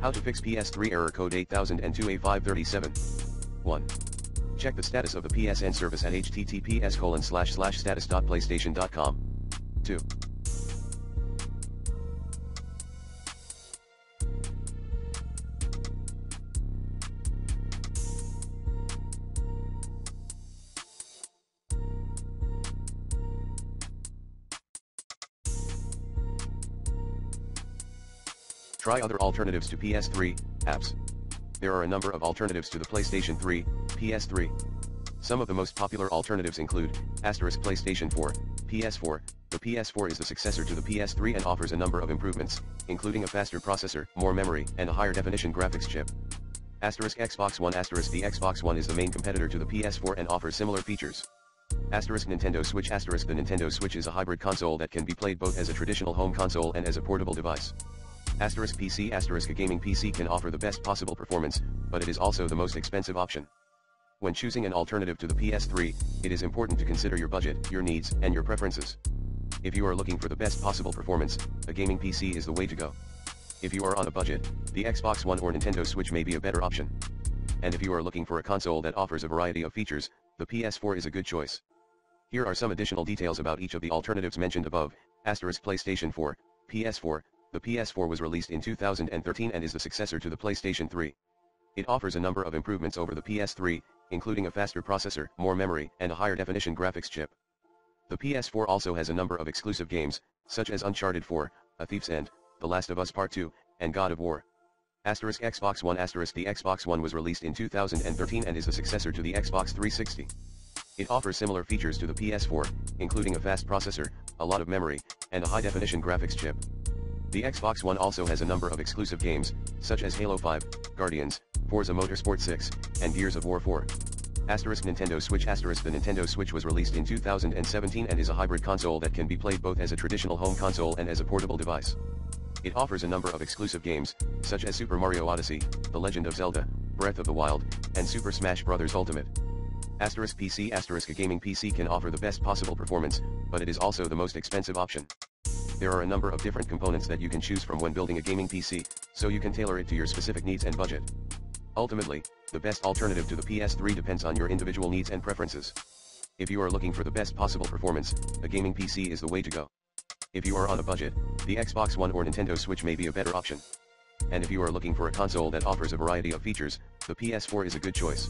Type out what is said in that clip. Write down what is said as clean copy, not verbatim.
How to fix PS3 error code 8002A537. 1. Check the status of the PSN service at https://status.playstation.com. 2. Try other alternatives to PS3 apps. There are a number of alternatives to the PlayStation 3, PS3. Some of the most popular alternatives include PlayStation 4, PS4. The PS4 is the successor to the PS3 and offers a number of improvements, including a faster processor, more memory, and a higher definition graphics chip. Xbox One. The Xbox One is the main competitor to the PS4 and offers similar features. Nintendo Switch. The Nintendo Switch is a hybrid console that can be played both as a traditional home console and as a portable device. PC. A gaming PC can offer the best possible performance, but it is also the most expensive option. When choosing an alternative to the PS3, it is important to consider your budget, your needs, and your preferences. If you are looking for the best possible performance, a gaming PC is the way to go. If you are on a budget, the Xbox One or Nintendo Switch may be a better option. And if you are looking for a console that offers a variety of features, the PS4 is a good choice. Here are some additional details about each of the alternatives mentioned above. PlayStation 4, PS4. The PS4 was released in 2013 and is the successor to the PlayStation 3. It offers a number of improvements over the PS3, including a faster processor, more memory, and a higher definition graphics chip. The PS4 also has a number of exclusive games, such as Uncharted 4, A Thief's End, The Last of Us Part 2, and God of War. Xbox One. The Xbox One was released in 2013 and is the successor to the Xbox 360. It offers similar features to the PS4, including a fast processor, a lot of memory, and a high definition graphics chip. The Xbox One also has a number of exclusive games, such as Halo 5, Guardians, Forza Motorsport 6, and Gears of War 4. Nintendo Switch. The Nintendo Switch was released in 2017 and is a hybrid console that can be played both as a traditional home console and as a portable device. It offers a number of exclusive games, such as Super Mario Odyssey, The Legend of Zelda, Breath of the Wild, and Super Smash Bros. Ultimate. PC. A gaming PC can offer the best possible performance, but it is also the most expensive option. There are a number of different components that you can choose from when building a gaming PC, so you can tailor it to your specific needs and budget. Ultimately, the best alternative to the PS3 depends on your individual needs and preferences. If you are looking for the best possible performance, a gaming PC is the way to go. If you are on a budget, the Xbox One or Nintendo Switch may be a better option. And if you are looking for a console that offers a variety of features, the PS4 is a good choice.